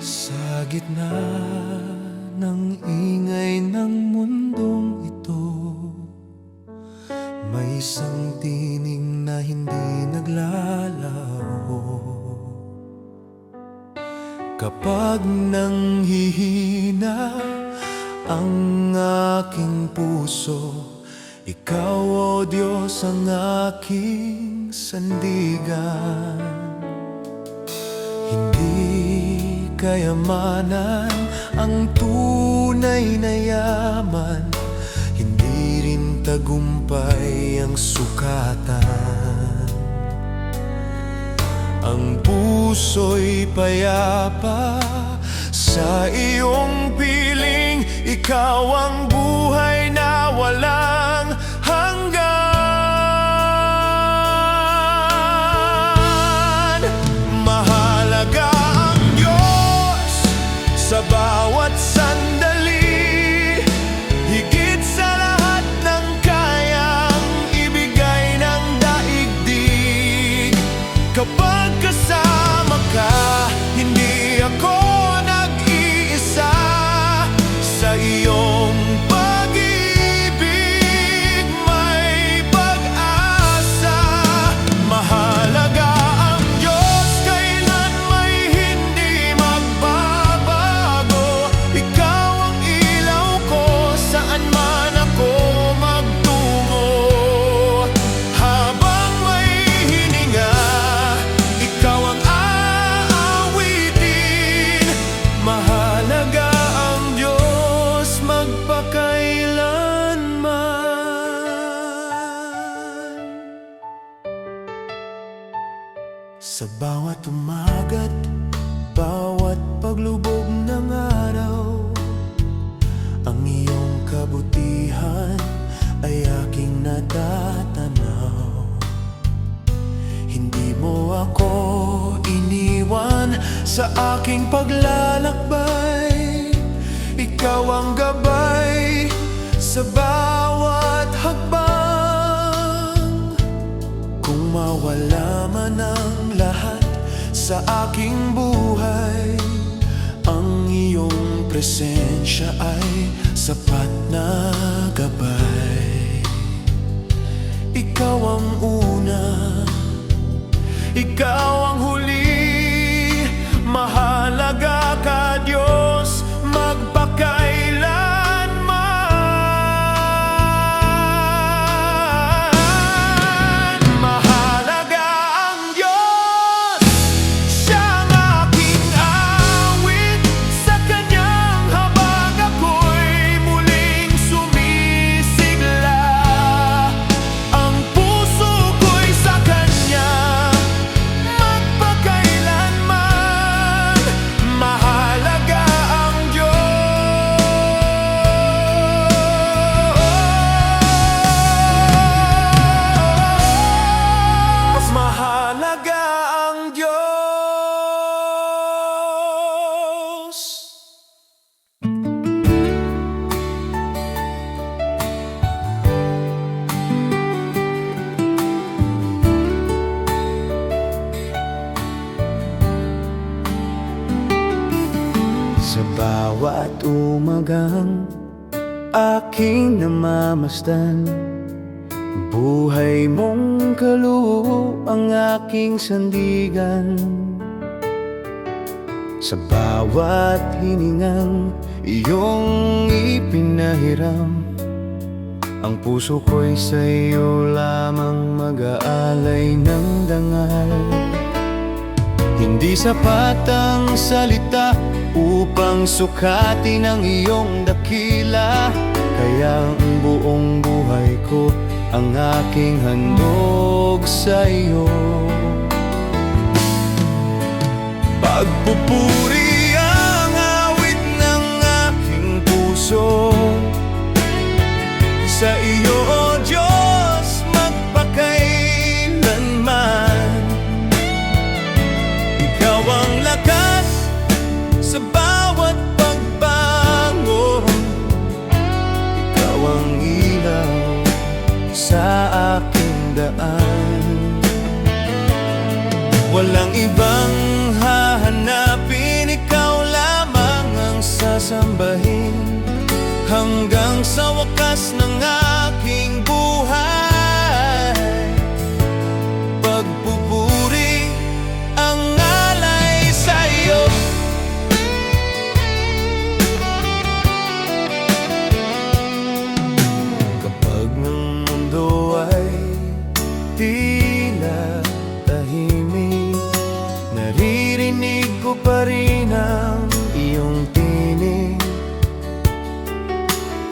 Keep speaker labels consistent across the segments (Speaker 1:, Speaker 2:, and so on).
Speaker 1: Sa gitna ng ingay ng mundong ito, may isang tinig na hindi naglalaho. Kapag nanghihina ang aking puso, Ikaw, O Diyos, ang aking sandigan. Hindi kayamanan ang tunay na yaman, hindi rin tagumpay ang sukatan. Ang puso'y payapa sa iyong piling, ikaw ang buhay na walang hanggan. Mahalaga ang Diyos sa bawat sandali, higit sa lahat ng kayang ibigay ng daigdig. Kapag kasama ka, hindi ako nag-iisa sa iyong pag-ibig, may pag-asa. Mahalaga ang Diyos, kailan may hindi magbabago. Ikaw ang ilaw ko, saan man ako magtungo. Habang may hininga, ikaw ang aawitin. Mahalaga ang Diyos magpakailanman. Sa bawat umaga't bawat paglubog ng araw, ang iyong kabutihan ay aking natatanaw. Hindi mo ako iniwan sa aking paglalakbay, ikaw ang gabay sa bawat hakbang. Kung mawala man ang lahat sa aking buhay, ang iyong presensya ay sapat na gabay. Ikaw ang una, ikaw ang huli. Mahalaga ka, Diyos, magpakailanman. Mahalaga ang Diyos, siyang aking awit. Sa kanyang habag ako'y muling sumisigla. Ang puso ko'y sa kanya magpakailanman. Mahalaga ang Diyos. Mahalaga ang Diyos. Sa bawat umagang aking namamasdan, buhay mong kaluho ang aking sandigan. Sa bawat hiningang iyong ipinahiram, ang puso ko'y sa iyo lamang mag-aalay ng dangal. Hindi sapat ang salita upang sukatin ang iyong dakila, kaya ang buong buhay ko ang aking handog sa iyo. Pagpupuri ang awit ng aking puso, sa iyo, O Diyos, magpakailanman. Ikaw ang lakas sa bawat pagbangon, ikaw ang ilaw sa aking daan. Walang ibang hahanapin, ikaw lang naririnig ko pa rin ang iyong tinig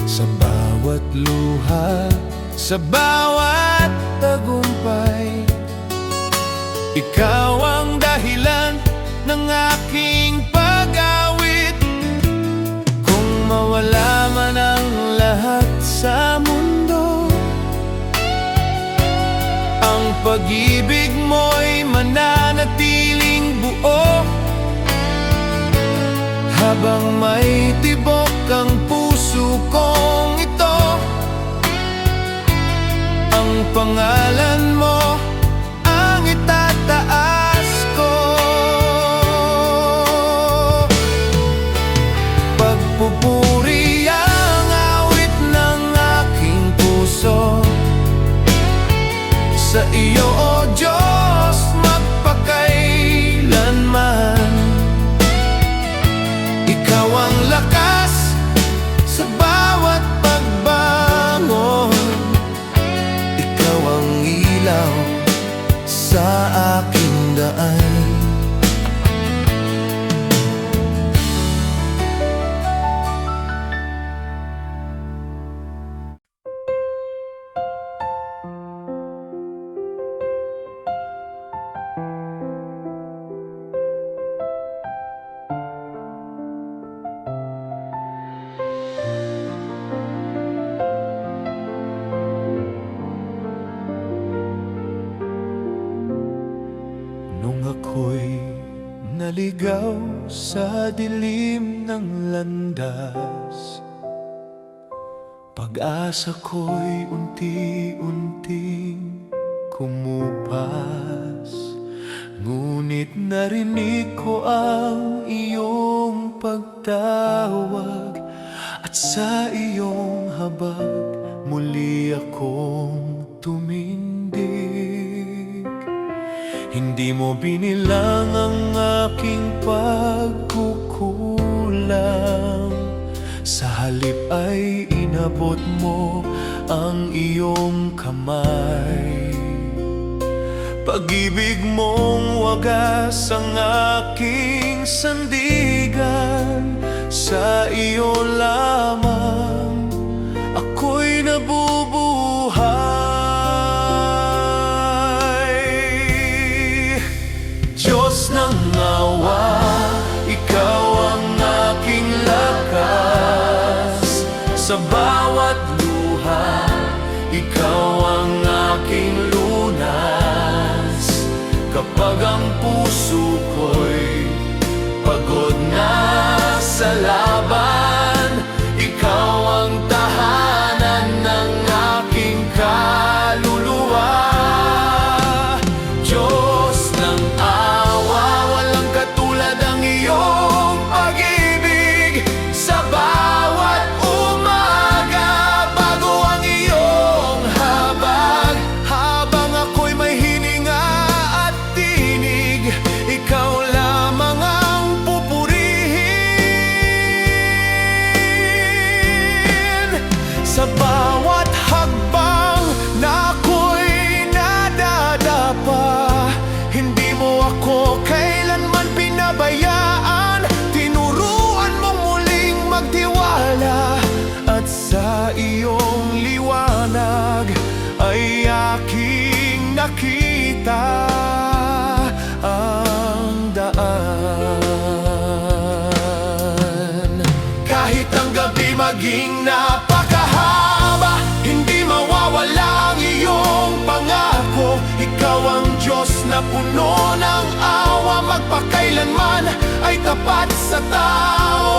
Speaker 1: sa bawat luha, sa bawat tagumpay. Ikaw ang dahilan ng aking pag-awit. Kung mawala man ang lahat sa mundo, ang pag-ibig mo'y mananatiling buo. Habang may tibok ang puso kong ito, ang pangalan mo ang itataas ko. Pagpupuri ang awit ng aking puso sa iyo, O Diyos, magpakailanman. Ikaw ang lakas sa bawat pagbangon. Ikaw ang ilaw sa aking daan. Nung ako'y naligaw sa dilim ng landas, pag-asa ko'y unti-unting kumupas. Ngunit narinig ko ang iyong pagtawag, at sa iyong habag muli akong tumindig. Hindi mo binilang ang aking pagkukulang, sa halip ay inabot mo ang iyong kamay. Pag-ibig mong wagas ang aking sandigan, sa iyo lamang ako'y nabubuhay. Diyos ng awa, ikaw ang aking lakas. Sa bawat luha, ikaw ang aking lunas. Kapag ang puso ko'y pagod na sa laban, ikaw ang tahanan ng aking kaluluwa. Diyos ng awa, walang katulad ang iyong pag-ibig. Sa bawat umaga, bago ang iyong habag. Habang ako'y may hininga at tinig, ikaw lamang ang pupurihin. Sa bawat hagbang na ako'y nadadapa, hindi mo ako kailanman pinabayaan. Tinuruan mong muling magtiwala, at sa iyong liwanag ay aking nakita ang daan. Kahit ang gabi maging napakahaba, hindi mawawala ang iyong pangako. Ikaw ang Diyos na puno ng awa, magpakailanman ay tapat sa tao.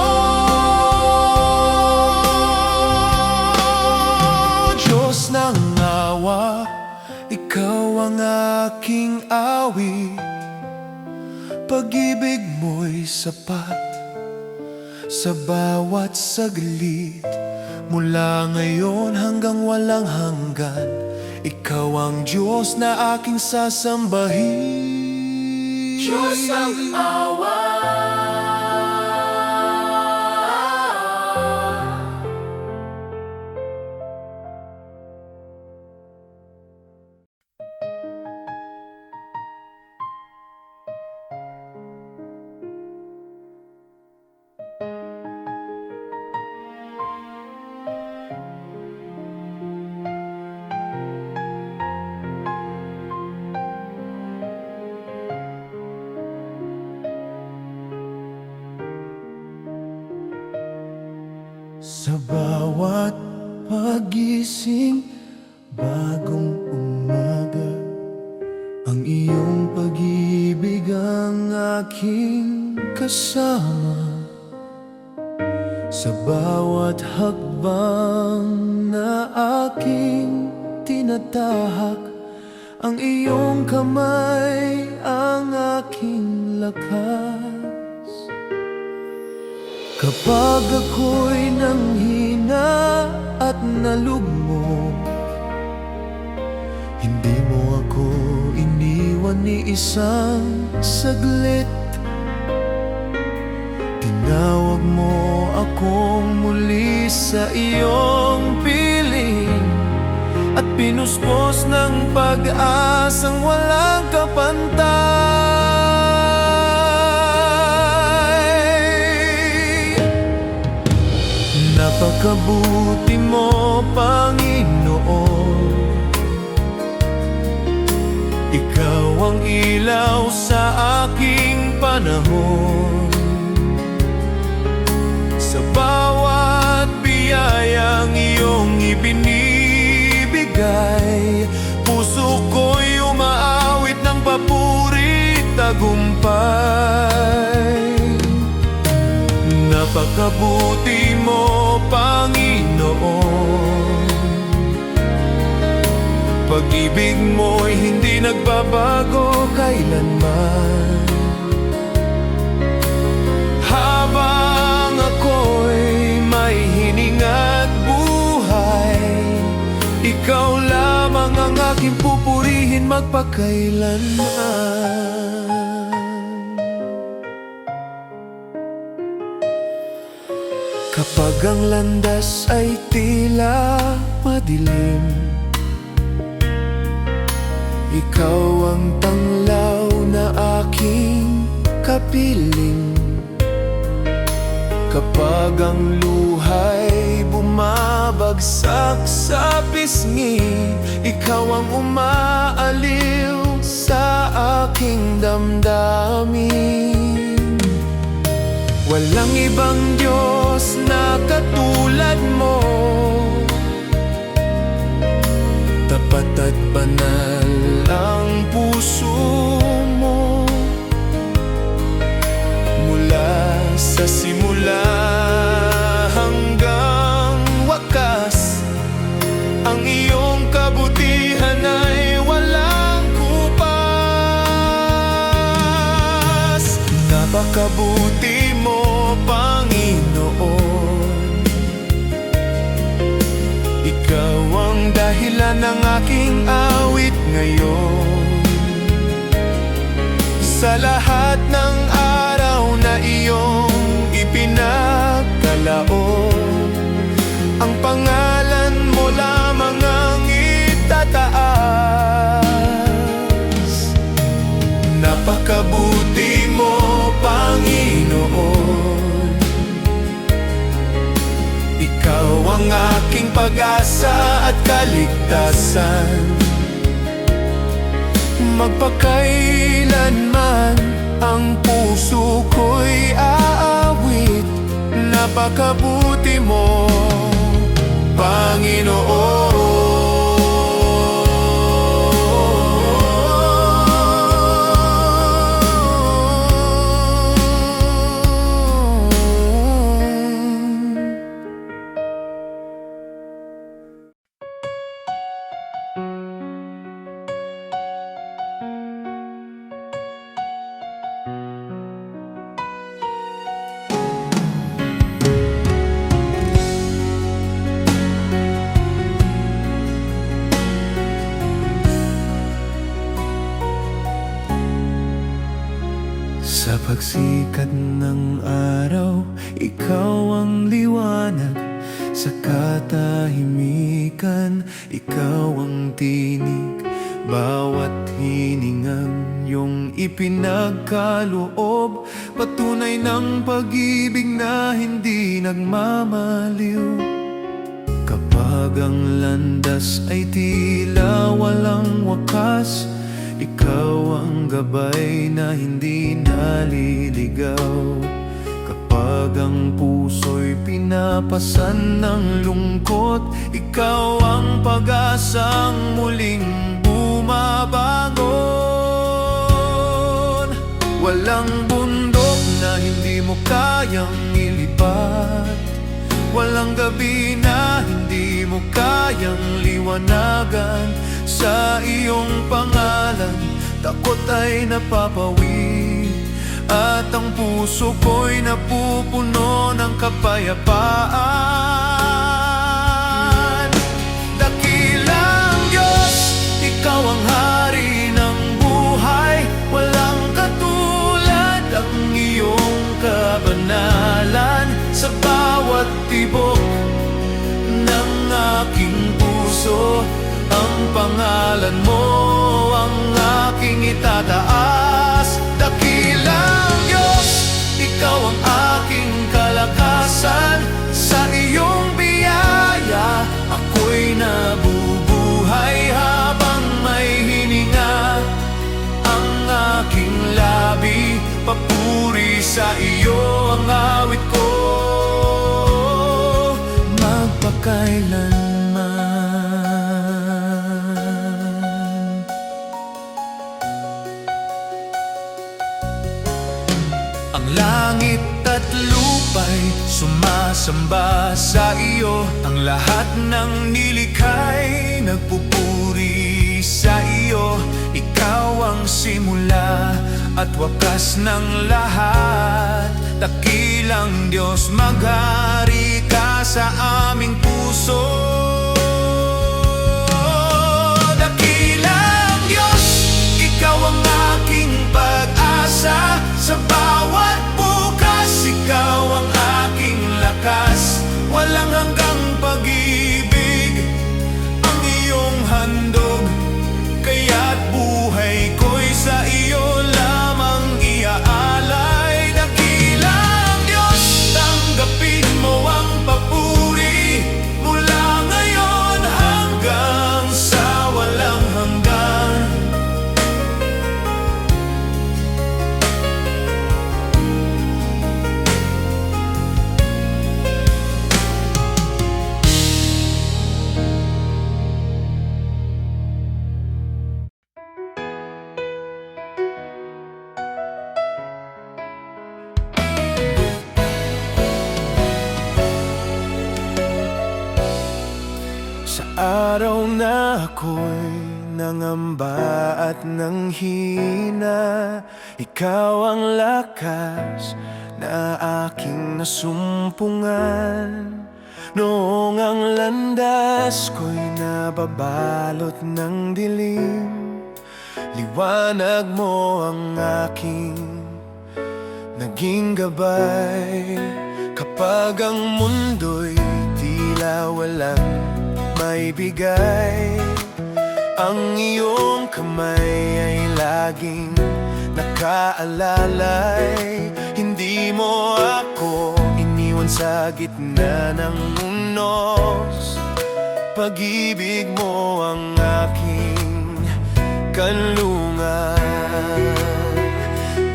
Speaker 1: Diyos ng awa, ikaw ang aking awit. Pag-ibig mo'y sapat sa bawat saglit. Mula ngayon hanggang walang hanggan, ikaw ang Diyos na aking sasambahin. Diyos ng awa, Sa bawat pagising, bagong umaga, ang iyong pag-ibig ang aking kasama. Sa bawat hakbang na aking tinatahak, ang iyong kamay ang aking lakas. Kapag ako'y nanghina at nalugmok, hindi mo ako iniwan ni isang saglit. Tinawag mo akong muli sa iyong piling at pinuspos ng pag-asang walang kapantay. Napakabuti mo, Panginoon. Ikaw ang ilaw sa aking panahon. Sa bawat biyayang iyong ibinibigay, puso ko'y umaawit ng papuri, tagumpay. Napakabuti mo, Panginoon. Pag-ibig mo'y hindi nagbabago kailanman. Habang ako'y may hininga't buhay, ikaw lamang ang aking pupurihin magpakailanman. Kapag ang landas ay tila madilim, ikaw ang tanglaw na aking kapiling. Kapag ang luha'y bumabagsak sa pisngi, ikaw ang umaaliw sa aking damdamin. Walang ibang Diyos na katulad mo, tapat at banal ang puso mo. Mula sa simula hanggang wakas, ang iyong kabutihan ay walang kupas. Napakabuti mo, Panginoon. Ikaw ang dahilan ng aking awit ngayon. Sa lahat ng araw na iyong ipinagkaloob, ang pangalan mo lamang ang itataas. Napakabuti mo, Panginoon. Ikaw ang aking pag-asa at kaligtasan. Magpakailanman ang puso ko'y aawit. Napakabuti mo, Panginoon. Sa pagsikat ng araw, ikaw ang liwanag. Sa katahimikan, ikaw ang tinig. Bawat hiningang iyong ipinagkaloob, patunay ng pag-ibig na hindi nagmamaliw. Kapag ang landas ay tila walang wakas, ikaw ang gabay na hindi naliligaw. Kapag ang puso'y kinapasan ng lungkot. Ikaw ang pag-asang muling bumabangon. Walang bundok na hindi mo kayang ilipat, walang gabi na hindi mo kayang liwanagan. Sa iyong pangalan, takot ay napapawi, at ang puso ko'y napupuno ng kapayapaan. Dakilang Diyos, Ikaw ang hari ng buhay. Walang katulad ang iyong kabanalan. Sa bawat tibok ng aking puso, ang pangalan mo ang aking itataas. Dakilang Diyos, Ikaw ang aking kalakasan. Sa iyong biyaya, ako'y nabubuhay habang may hininga. Ang aking labi, papuri sa iyo ang awit ko magpakailanman. Ang langit at lupa'y sumasamba sa iyo. Ang lahat ng nilikha'y nagpupuri sa iyo. Ikaw ang simula at wakas ng lahat. Dakilang Diyos, maghari ka sa aming puso. Dakilang Diyos, Ikaw ang aking pag-asa. Sa bawat bukas, Ikaw ang aking lakas. Walang hanggang pag-ibig ang iyong handog, kaya't buhay ko'y sa iyo lamang iaalay. Dakilang Diyos, tanggapin mo ang papuri mula ngayon hanggang sa walang hanggan. Sa araw na ako'y nangamba at nanghina, Ikaw ang lakas na aking nasumpungan. Noong ang landas ko'y nababalot ng dilim, liwanag mo ang aking naging gabay. Kapag ang mundo'y tila walang may bigay, ang iyong kamay ay laging nakaalalay. Hindi mo ako iniwan sa gitna ng unos. Pag-ibig mo ang aking kanlungan.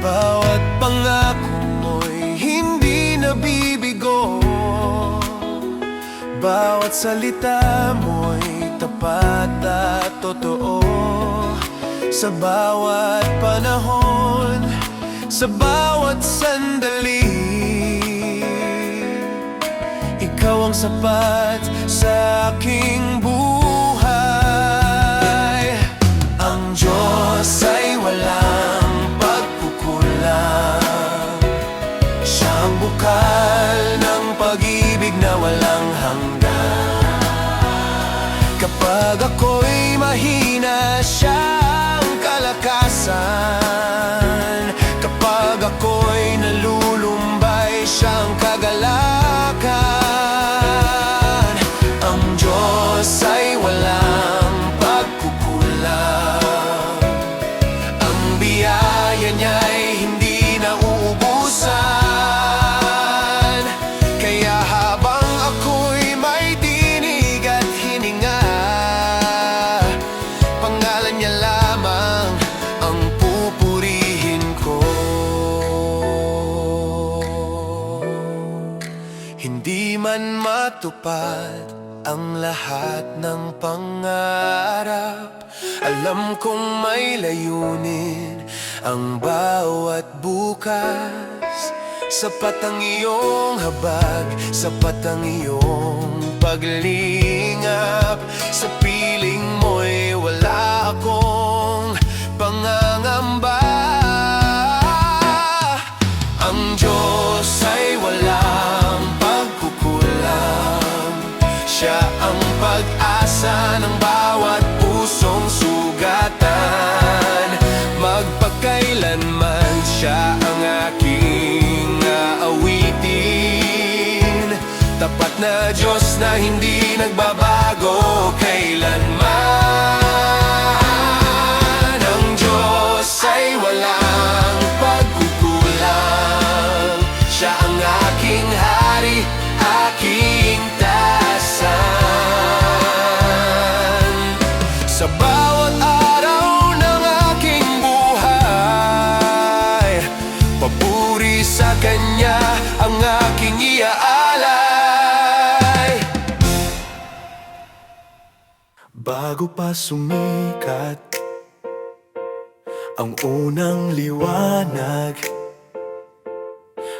Speaker 1: Bawat pangako mo'y hindi nabibigo, bawat salita mo'y tapat at totoo. Sa bawat panahon, sa bawat sandali, Ikaw ang sapat sa aking buhay. Ang Diyos ay walang pagkukulang, Siya ang bukal ng pag-ibig na walang hanggan. Kapag ako'y mahina, Siya ang kalakasan. Kapag ako'y nalulumbay, Siya ang kagalakan. Ang Diyos ay
Speaker 2: Di man matupad ang lahat ng pangarap, alam kong may layunin ang bawat bukas. Sapat ang iyong habag, sapat ang iyong paglingap. Sa piling mo'y wala akong pangangamba. Ang Diyos ay walang pagkukulang, Siya ang pag-asa ng bawat pusong sugatan. Magpakailanman Siya ang aking aawitin. Tapat na Diyos na hindi nagbabago kailanman. Ang Diyos ay walang pagkukulang, Siya ang aking hari, aking tasan. Sa bawat araw ng aking buhay, papuri sa Kanya ang aking iaalay. Bago pa sumikat ang unang liwanag,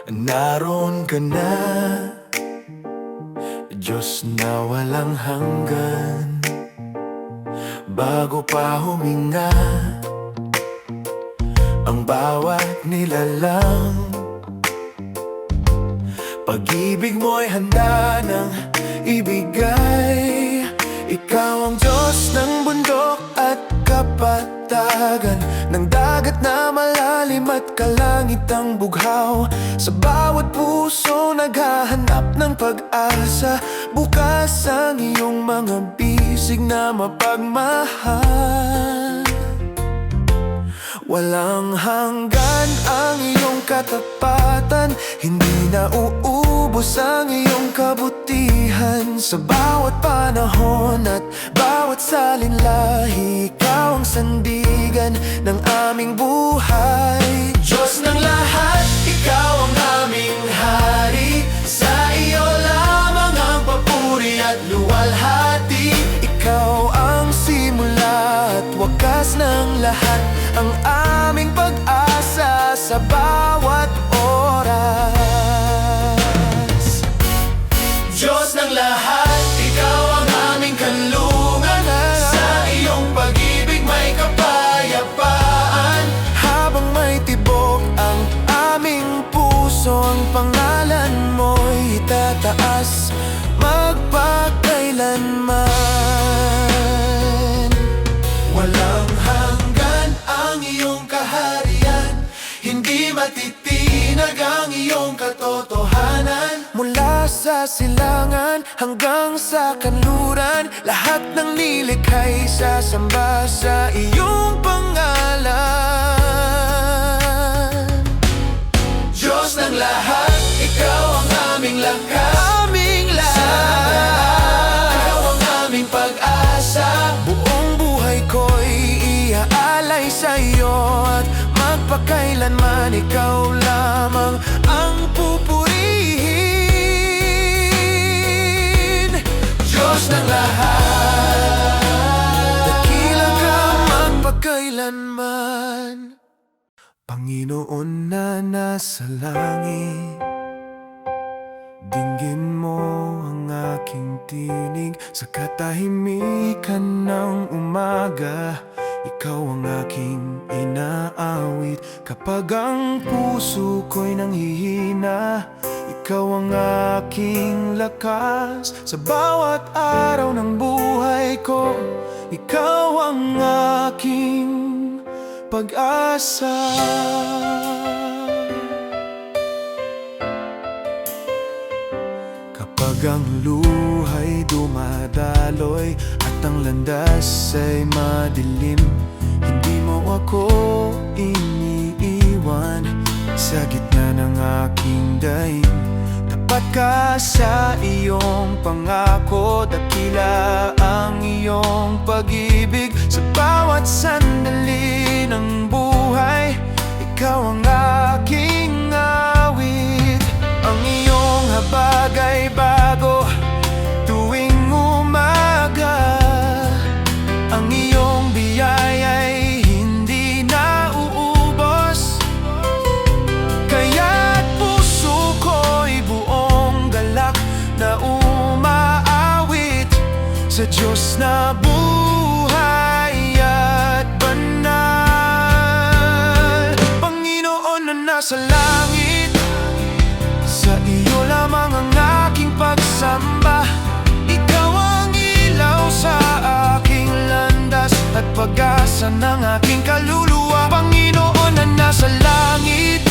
Speaker 2: naroon ka na, Diyos na walang hanggan. Bago pa huminga ang bawat nilalang, pag-ibig mo'y handa ng ibigay. Ikaw ang Diyos ng bundok at kapatagan, ng dagat na malalim at kalangitang bughaw. Sa bawat puso naghahanap ng pag-asa, bukas ang iyong mga bisig na mapagmahal. Walang hanggan ang iyong katapatan, hindi na uubos ang iyong kabutihan. Sa bawat panahon at bawat salinlahi, Ikaw ang sandigan ng aming buhay. Diyos ng lahat, Ikaw ang aming hari, sa iyo lamang ang papuri at luwalhati. Ikaw ang simula at wakas ng lahat, ang aming pag-asa sa bawat oras. Diyos ng lahat, Ikaw ang aming kanlungan, sa iyong pag-ibig may kapayapaan. Habang may tibok ang aming puso, ang pangalan mo'y itataas magpakailanman. Walang hanggan ang iyong kaharian, hindi matitinag ang iyong katotohanan. Mula sa silangan hanggang sa kanluran, lahat ng nilikha'y sasamba sa iyong pangalan. Diyos ng lahat, Ikaw ang aming lakas, Ikaw ang aming pag-asa. Buong buhay ko'y iaalay sa iyo, at magpakailanman Ikaw lamang ang pupurihin. Diyos ng lahat, dakila ka magpakailanman. Panginoon na nasa langit, dinggin mo ang aking tinig. Sa katahimikan ng umaga, Ikaw ang aking inaawit. Kapag ang puso ko'y nanghihina, Ikaw ang aking lakas. Sa bawat araw ng buhay ko, Ikaw ang aking pag-asa. Kapag ang luha'y dumadaloy at ang landas ay madilim, hindi mo ako iniiwan sa gitna ng aking daig. Tapat ka sa iyong pangako, dakila ang iyong pag-ibig. Sa bawat sandali ng buhay, Ikaw ang aking awit. Ang iyong habag ay Diyos na buhay at banal. Panginoon na nasa langit, sa iyo lamang ang aking pagsamba. Ikaw ang ilaw sa aking landas at pag-asa ng aking kaluluwa. Panginoon na nasa langit,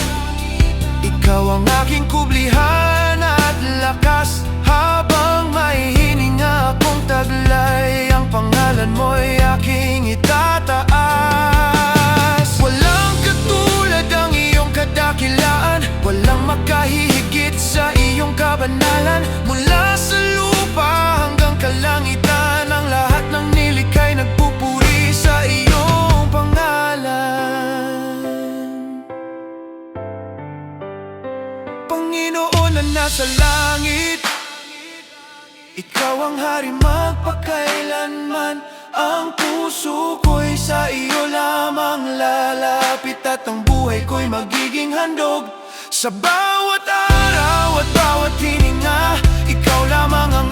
Speaker 2: ikaw ang aking kublihan at lakas. Habang may hininga akong taglay, ang pangalan mo'y aking itataas. Walang katulad ang iyong kadakilaan, walang makahihigit sa iyong kabanalan. Mula sa lupa hanggang kalangitan, ang lahat ng nilikhay nagpupuri sa iyong pangalan. Panginoon na nasa langit, ikaw ang hari magpakailanman. Ang puso ko'y sa iyo lamang lalapit, at ang buhay ko'y magiging handog. Sa bawat araw at bawat hininga, ikaw lamang ang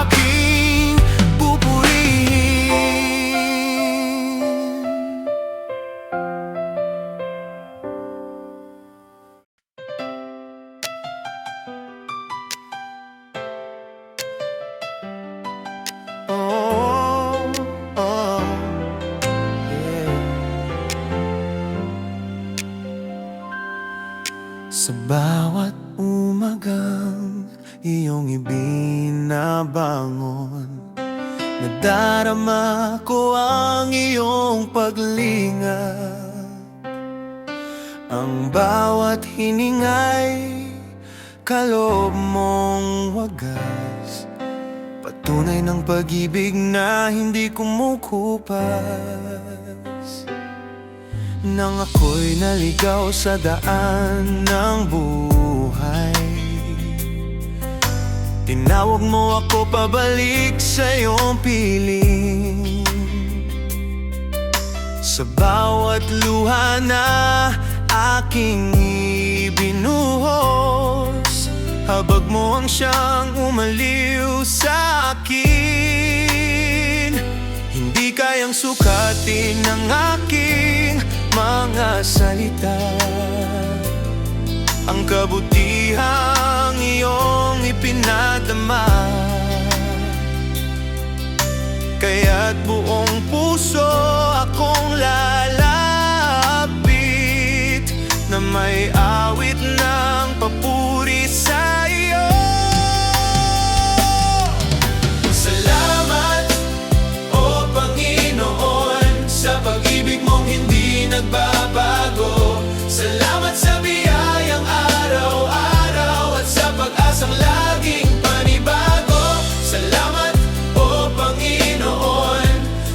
Speaker 2: aking pupurihin. Oh, oh, yeah. Sa bawat umagang iyong ibinabangon, nadarama ko ang iyong paglinga. Ang bawat hiningay kaloob mong wagas, patunay ng pag-ibig na hindi kumukupas. Nang ako'y naligaw sa daan ng buhay, tinawag mo ako pabalik sa iyong piling. Sa bawat luha na aking ibinuhos, habag mo ang siyang umaliw sa akin. Hindi kayang sukatin ng aking mga salita ang kabutihang iyong ipinadama. Kaya't buong puso akong lalapit, na may awit ng papuri sa iyo. Salamat, O Panginoon, sa pag-ibig mong hindi nagbabago. Salamat sa biyayang araw-araw at sa pag-asang laging panibago. Salamat, O Panginoon,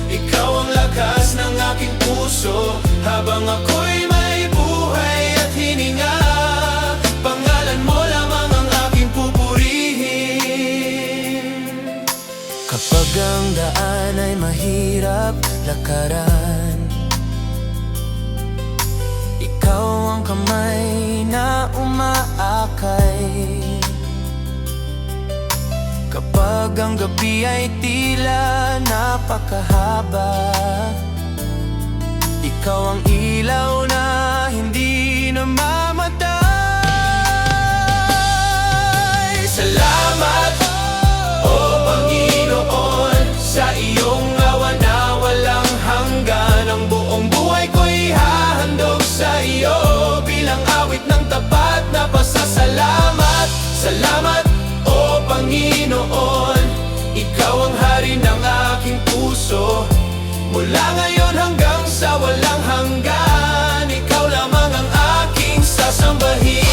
Speaker 2: ikaw ang lakas ng aking puso. Habang ako'y may buhay at hininga, pangalan mo lamang ang aking pupurihin. Kapag ang daan ay mahirap lakaran, ikaw ang kamay na umaakay. Kapag ang gabi ay tila napakahaba, ikaw ang ilaw na hindi namamatay. Salamat, O Panginoon, sa iyong awa na walang hanggan. Ang buong buhay ko'y hahandog sa iyo bilang awit ng tapat na pasasalamat. Salamat, O Panginoon, ikaw ang hari ng aking puso. Mula ngayon hanggang sa walang hanggan, ikaw lamang ang aking sasambahin.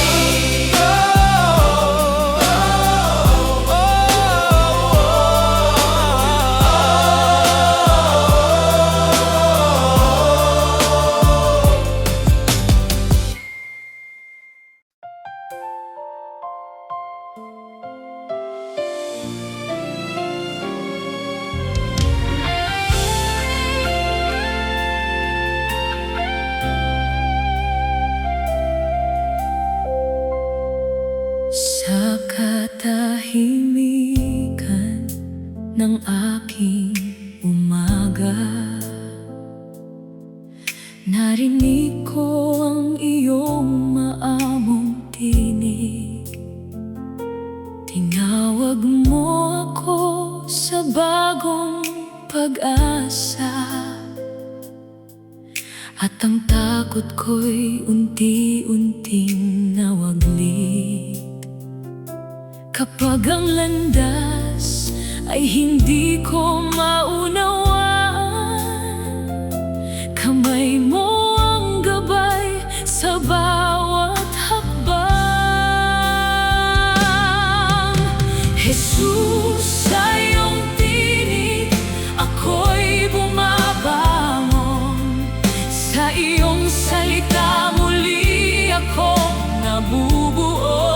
Speaker 3: Sa katahimikan ng aking Tinawag mo ako sa bagong pag-asa, at ang takot ko'y unti-unting nawaglit. Kapag ang landas ay hindi ko maunawaan, kamay mo ang gabay sa bawat hakbang. Jesus, sa iyong tinig ako'y bumabangon. Sa iyong salita muli akong nabubuo.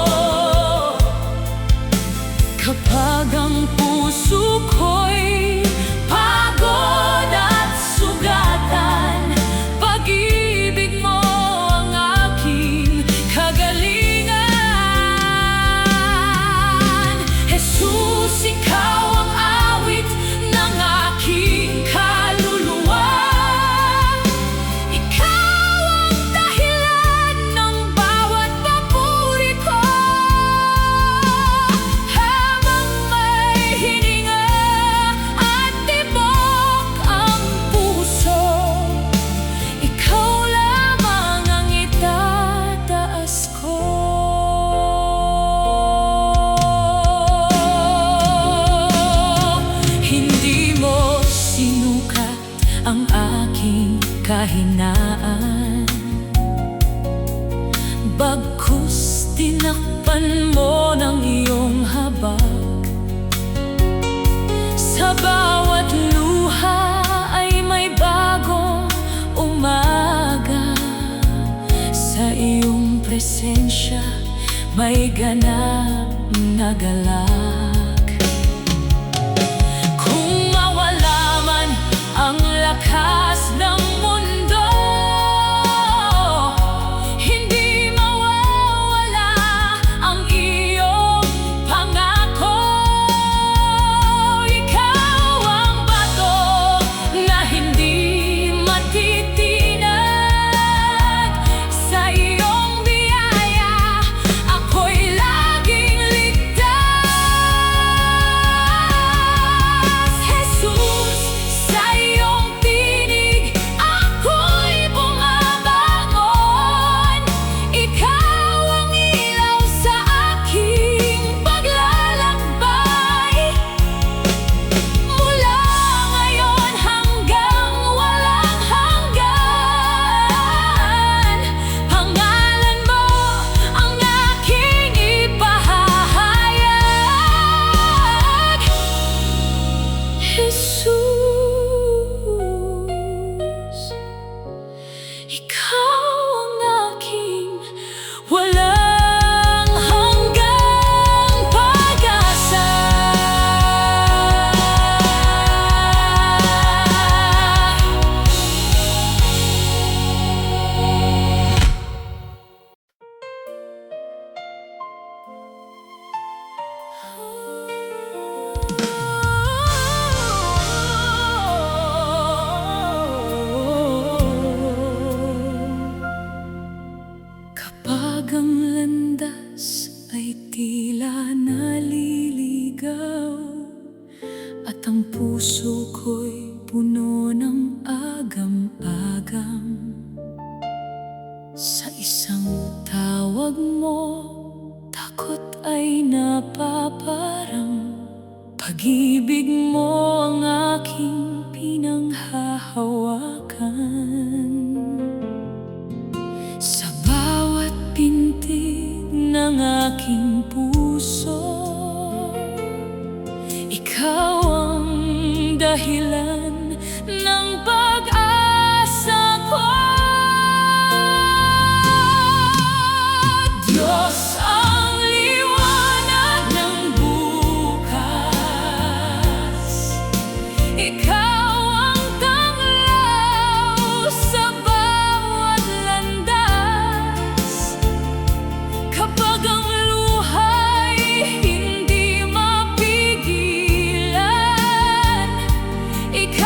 Speaker 3: Kapag ang puso ko'y pagod at sugatan, pag-ibig mo ang aking kagalingan. Jesus, ikaw ang awit ng aking kaluluwa. Ikaw ang dahilan ng bawat papuri ko. Habang may hininga at tibok ang puso, ikaw lamang ang itataas ko. Hindi mo sinukat ang aking kahinaan, bagkus tinakpan mo ng iyong habag. Sa bawat luha ay may bagong umaga. Sa iyong presensya may ganap na galak. Kung mawala man ang lakas ng mundo, hindi mawawala ang iyong pangako. Ikaw ang bato na hindi matitinag. Sa iyong biyaya ako'y laging ligtas. Jesus, sa iyong tinig ako'y bumabangon. Ikaw ang ilaw sa aking paglalakbay. Mula ngayon hanggang walang hanggan, pangalan mo ang aking ipahahayag. Jesus, ikaw ang aking walang hanggang pag-asa. Kapag ang landas ay tila naliligaw, at ang puso ko'y puno ng agam-agam, sa isang tawag mo, takot ay napaparang. Pag-ibig mo ang aking pinanghahawakan. Sa bawat pintig ng aking puso, ikaw ang dahilan ng pag-asa ko. Diyos, ang liwanag ng bukas. Ikaw ang tanglaw sa bawat landas. Kapag ang luha'y hindi mapigilan, ikaw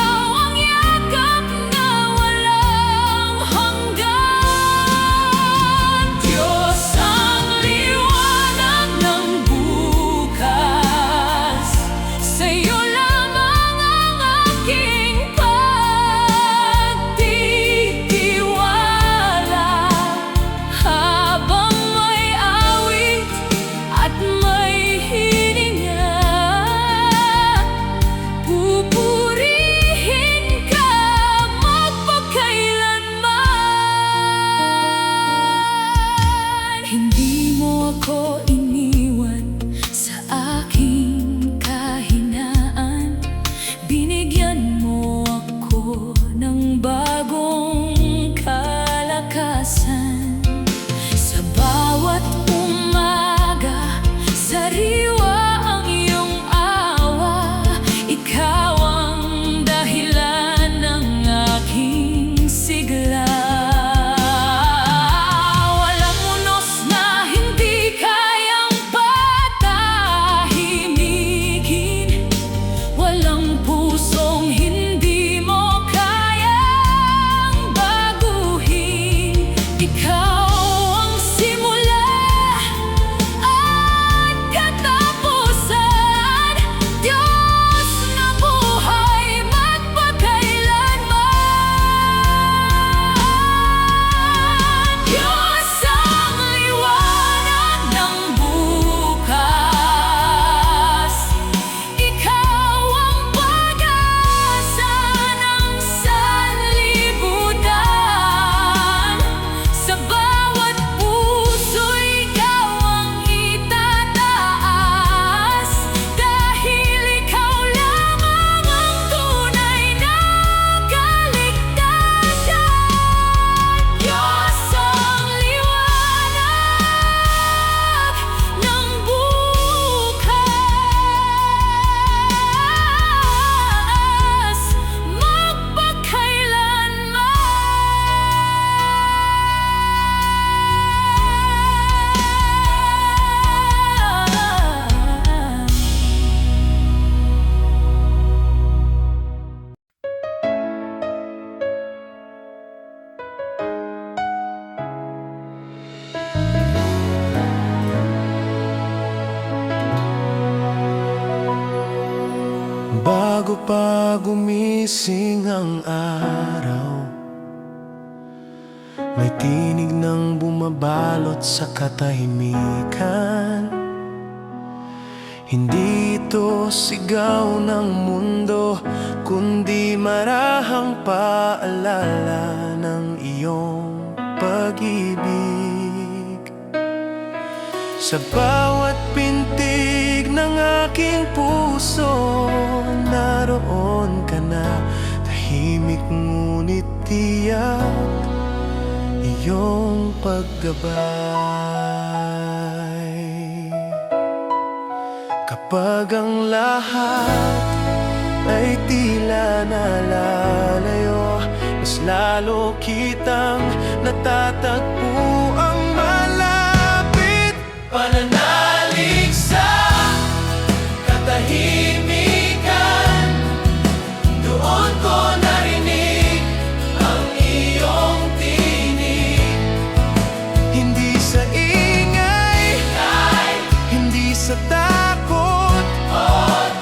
Speaker 1: Bago pa gumising ang araw, may tinig ng bumabalot sa katahimikan. Hindi ito sigaw ng mundo, kundi marahang paalala ng iyong pag-ibig. Sa bawat pintig ng aking puso, naroon ka na, tahimik ngunit tiyak iyong paggabay. Kapag ang lahat ay tila nalalayo, mas lalo kitang natatagpo ang malapit.
Speaker 2: Pananalig sa katahimikan, doon ko narinig ang iyong tinig.
Speaker 1: Hindi sa ingay, hindi sa takot,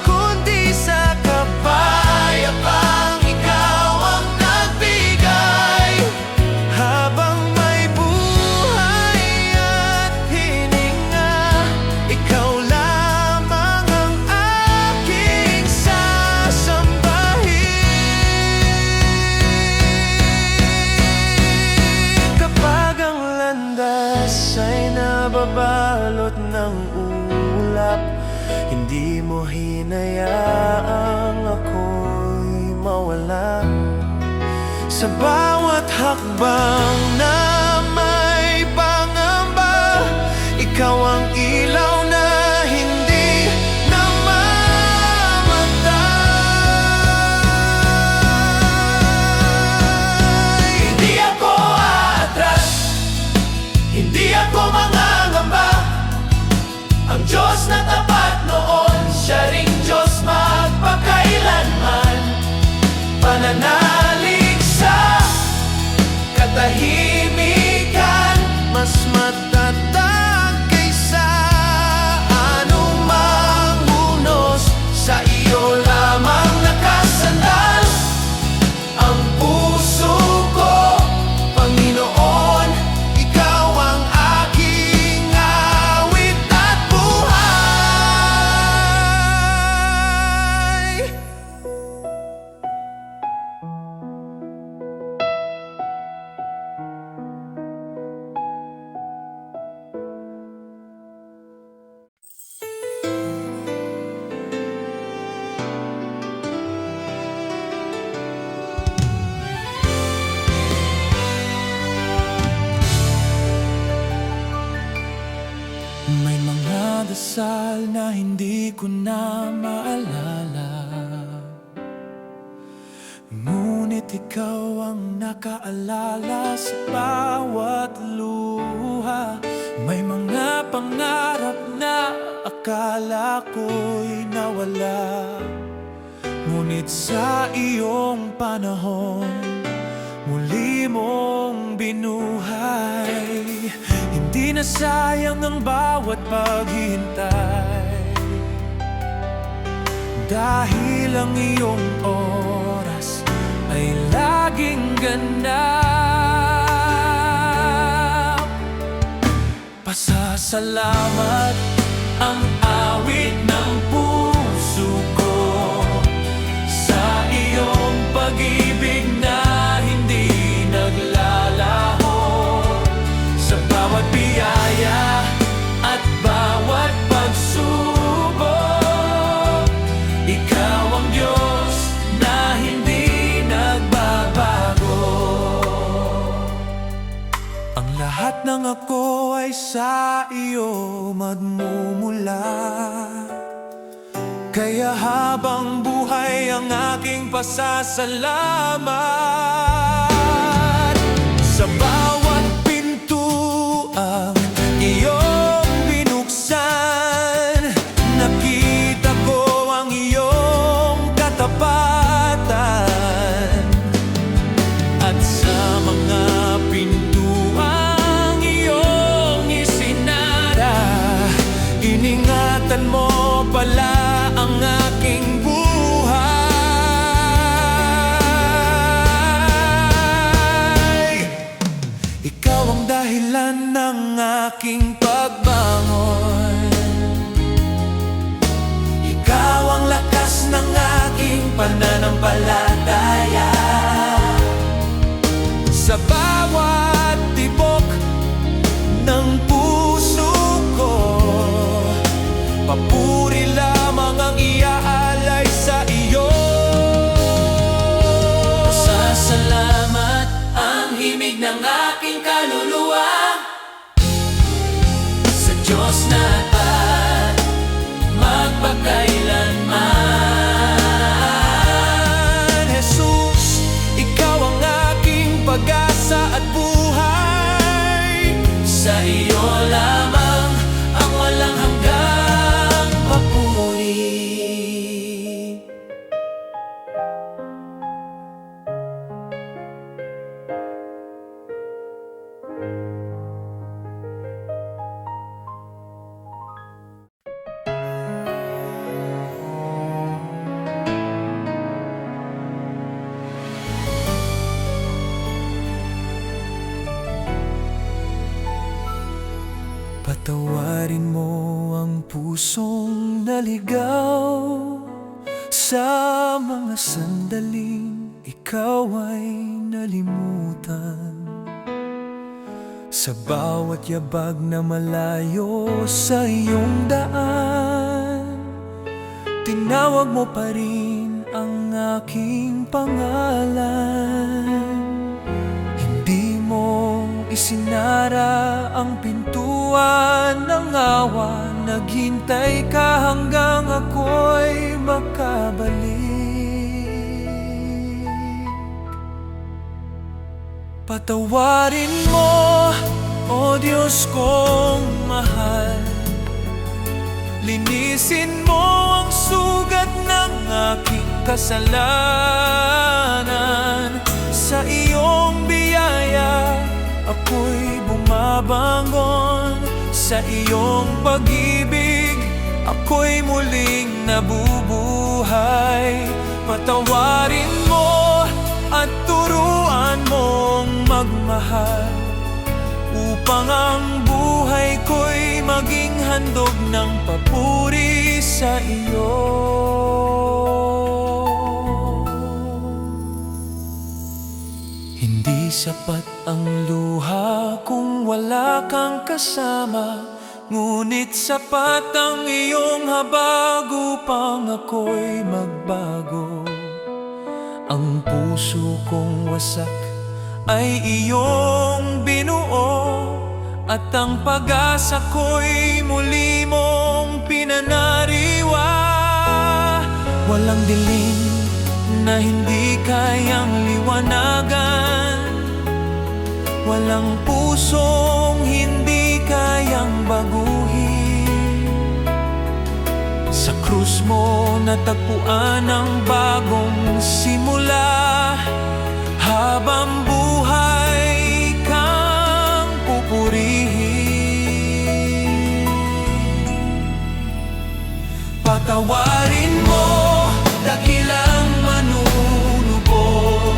Speaker 1: kundi sa kapayapang ikaw ang nagbigay. Habang may buhay at hininga, ikaw lamang ang aking sasambahin. Kapag ang landas ay nababalot ng ulap, hindi mo hinayaang ako'y mawala. Sa bawat hakbang na may pangamba, ikaw ang ilaw na hindi namamatay.
Speaker 2: Hindi ako aatras, hindi ako mangangamba. Ang Diyos na tapat noon, siya ring Diyos magpakailanman. Pananalig sa katahimikan,
Speaker 1: Mas matatag kaysa anumang unos,
Speaker 2: sa iyo lamang nakasandal ang puso ko, Panginoon.
Speaker 1: ikaw ang aking awit at buhay. May mga dasal na hindi ko na maalala, ngunit ikaw ang nakaalala sa bawat luha. May mga pangarap na akala ko'y nawala, ngunit sa iyong panahon muli mong binuhay. Hindi na sayang ang bawat paghihintay, dahil ang iyong oras ay laging ganap. Pasasalamat ang awit ng puso ko sa iyong pag-ibig na hindi naglalaho. Sa bawat biyaya at bawat pagsubok, ikaw ang Diyos na hindi nagbabago. Ang lahat ng ako ay sa iyo magmumula, kaya habang buhay ang aking pasasalamat. Sa bawat pintuang iyong binuksan, nakita ko ang iyong katapatan. At sa mga pintuang iyong isinara, iningatan mo pala ang aking buhay.
Speaker 2: aking pagbangon. Ikaw ang lakas ng aking pananampalataya. Sa bawat tibok ng puso ko, papuri lamang ang iaalay sa iyo. Pasasalamat ang himig ng aking kaluluwa sa Diyos na at magpakailanman. Jesus, ikaw ang aking pag-asa at buhay. Sa iyo lamang ang walang hanggang papuri. Patawarin mo ang pusong naligaw sa mga sandaling ikaw ay nalimutan. Sa bawat yabag na malayo sa iyong daan, tinawag mo pa rin ang aking pangalan. Hindi mo isinara ang pintuan ng awa, naghintay ka hanggang ako'y makabalik. Patawarin mo, o Diyos kong mahal. Linisin mo ang sugat ng aking kasalanan. Sa iyong biyaya ako'y bumabangon. Sa iyong pag-ibig ako'y muling nabubuhay. Patawarin mo at turuan mong magmahal, upang ang buhay ko'y maging handog ng papuri sa iyo. Hindi sapat ang luha kung wala kang kasama, ngunit sapat ang iyong habag upang ako'y magbago. Ang puso kong wasak ay iyong binuo, at ang pag-asa ko'y muli mong pinanariwa. Walang dilim na hindi kayang liwanagan, walang pusong hindi kayang baguhin. Sa krus mo natagpuan ang bagong simula, habang buhay kang pupurihin. Patawarin mo, dakilang manunubos.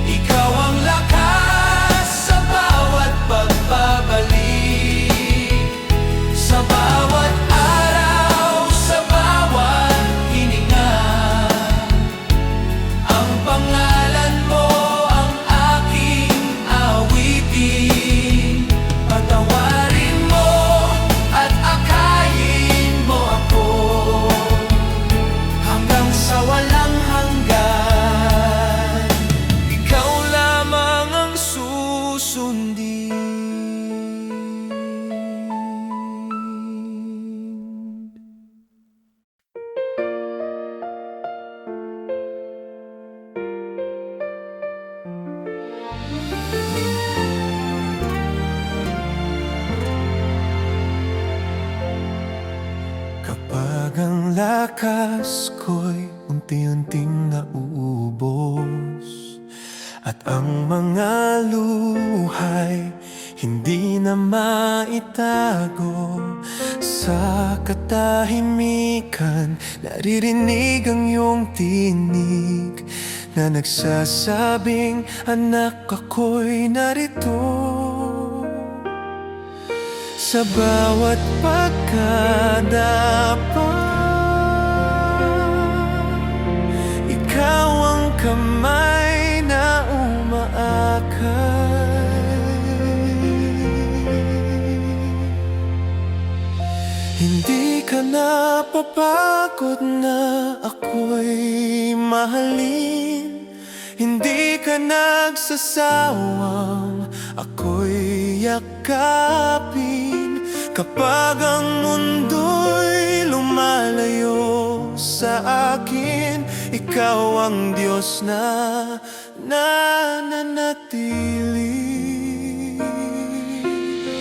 Speaker 2: Ikaw ang lakas sa bawat pagbabalik, sa bawat araw, sa bawat hininga. Ang pangalan mo ang aking awitin. Patawarin mo at akayin mo ako hanggang sa walang hanggan. Ikaw lamang ang susundin. Kapag ang lakas ko'y unti-unting nauubos, at ang mga luhay hindi na maitago, sa katahimikan naririnig ang iyong tinig na nagsasabing, anak, ako'y narito.
Speaker 1: Sa bawat pagkadapa, ikaw ang kamay na umaakay. Hindi ka napapagod na ako'y mahalin. Hindi ka nagsasawang ako'y yakapin. Kapag ang mundo'y lumalayo sa akin, ikaw ang Diyos na nananatili.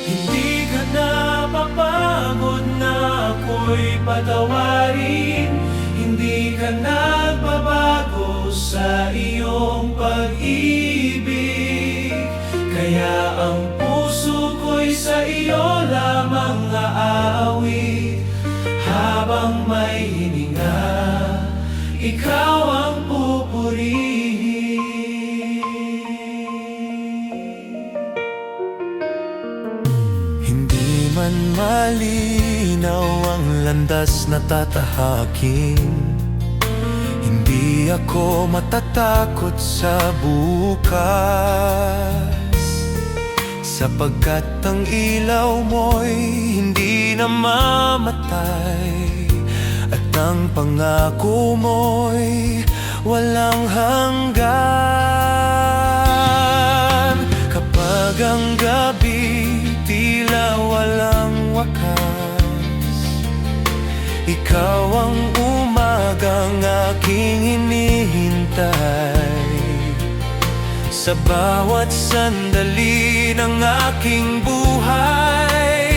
Speaker 2: Hindi ka napapagod na ako'y patawarin. Hindi ka nagbabago sa iyong pag-ibig. Kaya ang puso ko'y sa iyo lamang aawit. Habang may hininga, ikaw ang pupurihin.
Speaker 1: Hindi man malinaw ang landas na tatahakin, hindi ako matatakot sa bukas, sapagkat ang ilaw mo'y hindi namamatay, at ang pangako mo'y walang hanggan. Kapag ang gabi tila walang wakas, ikaw ang umagang aking hinihintay. Sa bawat sandali ng aking buhay,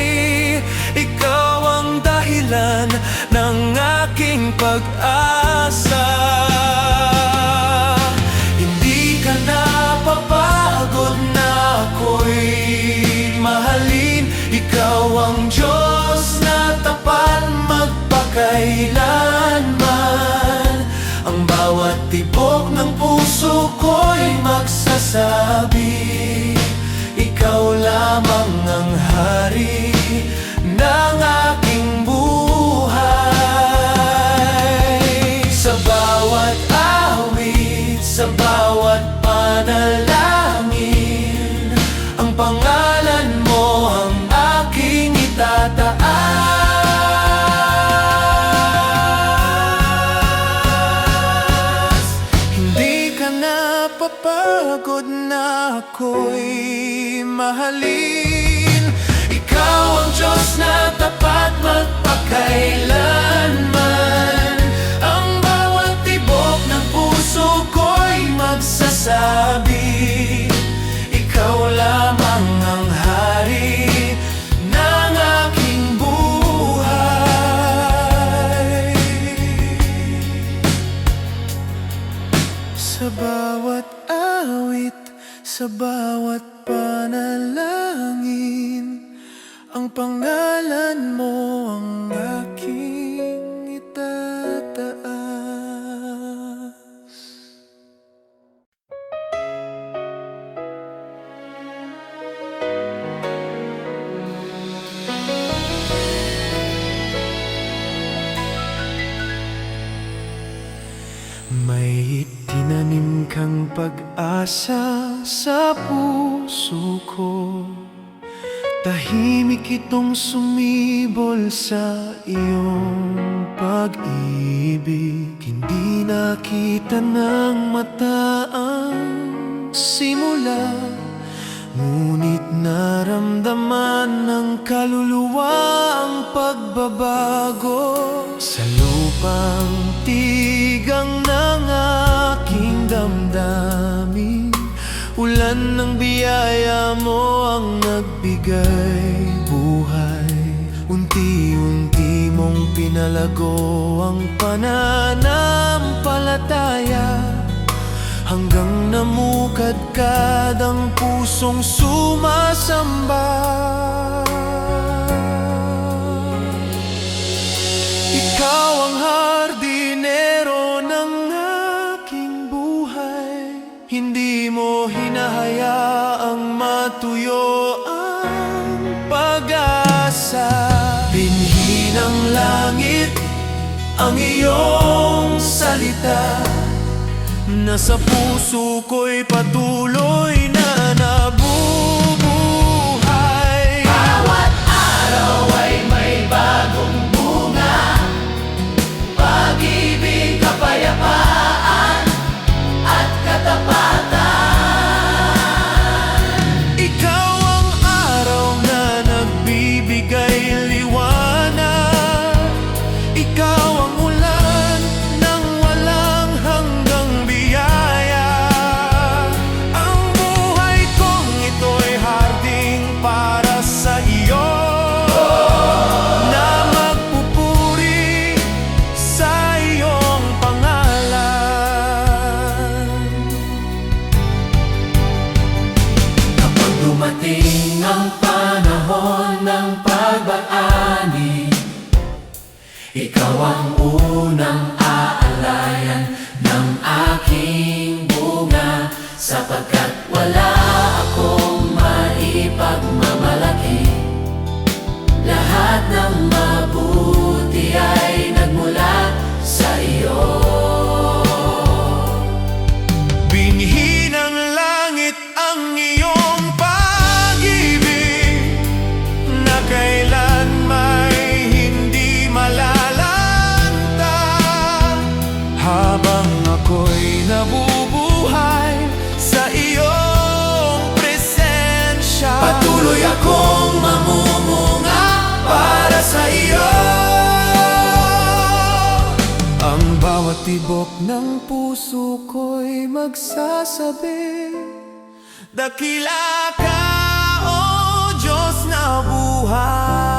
Speaker 1: ikaw ang dahilan ng aking pag-asa. Hindi ka napapagod na ako'y mahalin. Ikaw ang Diyos na tapat magpakailanman. Ang bawat tibok ng puso ko'y magsasabi, ikaw lamang ang hari ng aking buhay. Sa bawat awit, sa bawat panalangin, ang pangalan mo ang aking itataas. Napapagod na ako'y mahalin. Ikaw ang Diyos na tapat magpakailanman. Ang bawat tibok ng puso ko'y magsasabi, ikaw lamang ang hari ng aking buhay. Sa bawat awit, sa bawat panalangin, ang pangalan mo ang aking itataas. May itinanim kang pag-asa sa puso ko. Tahimik itong sumibol sa iyong pag-ibig. Hindi nakita ng mata ang simula, ngunit naramdaman ng kaluluwa ang pagbabago. Sa lupang tigang ng aking damdamin, ulan ng biyaya mo ang nagbigay buhay. Unti-unti mong pinalago ang pananampalataya, hanggang namukadkad ang pusong sumasamba. Ikaw ang hardinero ng aking buhay. Hindi mo hinahayaang matuyo ang pag-asa.
Speaker 2: ang iyong salita.
Speaker 1: Nasa puso ko'y patuloy na nabubuhay.
Speaker 2: Bawat araw ay may bagong bunga, pag-ibig, kapayapaan at katapatan.
Speaker 1: Ikaw ang araw na nagbibigay liwanag. Ikaw ang ulan ng walang hanggang biyaya. Ang buhay kong ito'y harding para sa iyo, na magpupuri sa iyong pangalan.
Speaker 2: Kapag dumating ang panahon ng pag-aani, ikaw ang unang aalayan ng aking bunga, sapagkat wala akong maipagmamalaki. Lahat ng mabuti ay nagmula sa iyo.
Speaker 1: Binhi ng langit ang iyong pag-ibig, na kailan may hindi malalanta. Habang ako'y nabubuhay sa iyong presensya,
Speaker 2: Patuloy akong mamumunga para sa iyo.
Speaker 1: ang bawat tibok ng puso ko'y magsasabi, dakila ka, O Diyos na buhay.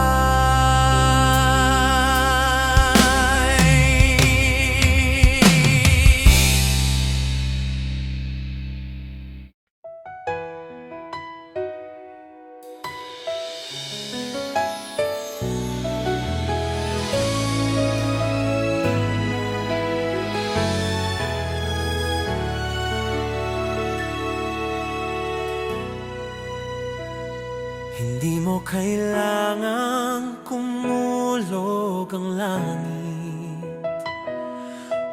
Speaker 1: Hindi mo kailangang kumulog ang langit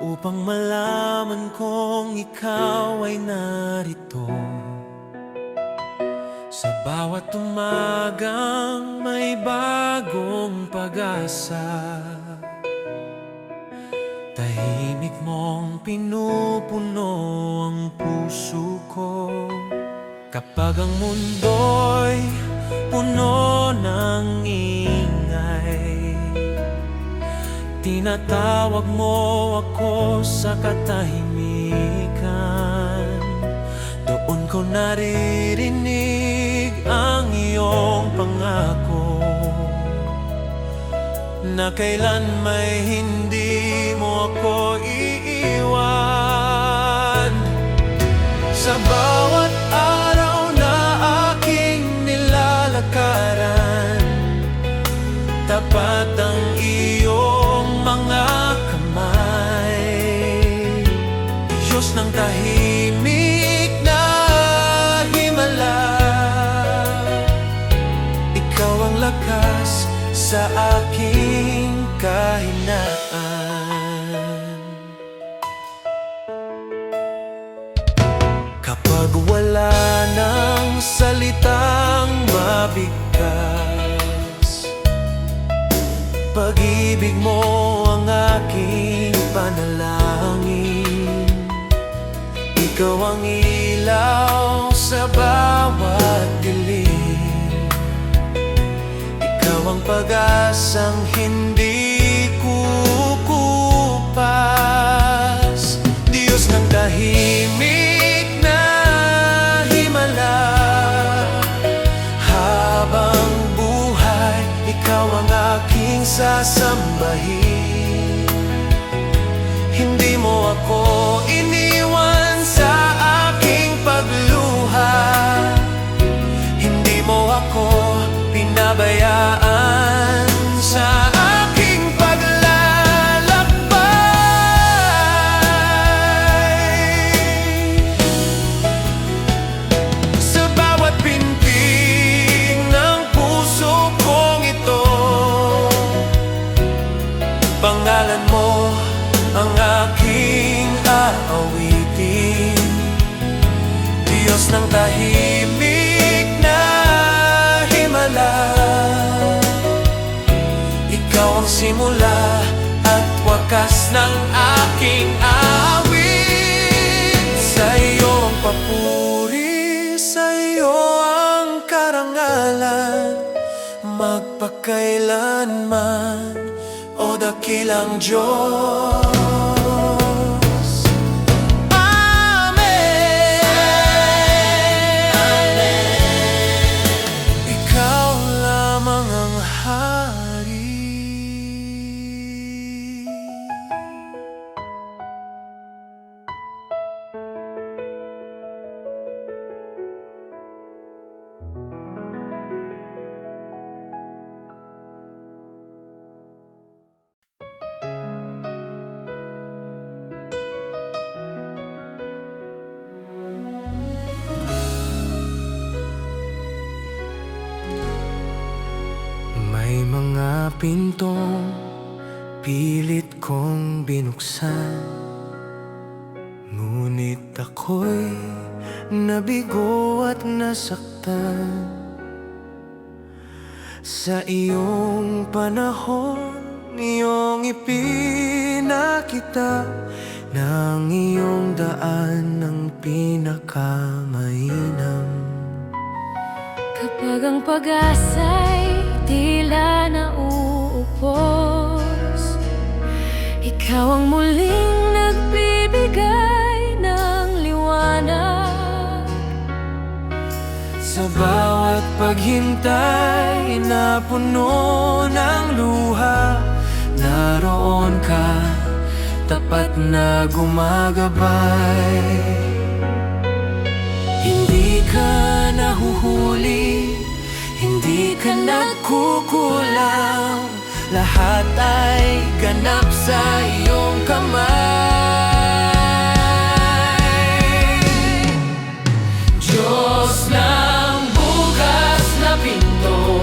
Speaker 1: upang malaman kong ikaw ay narito. Sa bawat umagang may bagong pag-asa, tahimik mong pinupuno ang puso ko. Kapag ang mundo'y puno ng ingay, tinatawag mo ako sa katahimikan. Doon ko naririnig ang iyong pangako, na kailan may hindi mo ako iiwan. Sa bawat araw na aking nilalakaran, tapat ang iyong mga kamay. Diyos ng tahimik na himala, ikaw ang lakas sa aking kahinaan. Kapag wala ng salitang mabigkas, pag-ibig mo ang aking panalangin. Ikaw ang ilaw sa bawat dilim, ikaw ang pag-asang hindi kukupas. Diyos ng tahimik na himala, habang buhay ikaw ang aking sasambahin. Hindi mo ako iniwan sa aking pagluha, hindi mo ako pinabayaan sa aking paglalakbay. Sa bawat pinping ng puso kong ito,
Speaker 2: Pangalan mo ang aking aawitin, Diyos ng tahimik na himala. Ikaw ang simula at wakas ng aking awit. Sa iyong papuri, sa iyo ang karangalan, magpakailanman, o dakilang Diyos. Amen. Ikaw lamang ang hari. May mga pintong pilit kong binuksan, ngunit ako'y nabigo at nasaktan. Sa iyong panahon, iyong ipinakita ng iyong daan ng pinakamainam.
Speaker 3: Kapag ang pag-asa'y tila nauupos, ikaw ang muling nagbibigay ng liwanag.
Speaker 2: Sa bawat paghintay na puno ng luha, naroon ka, tapat na gumagabay. Hindi ka nahuhuli, hindi ka nagkukulang, lahat ay ganap sa iyong kamay. Diyos ng bukas na pinto,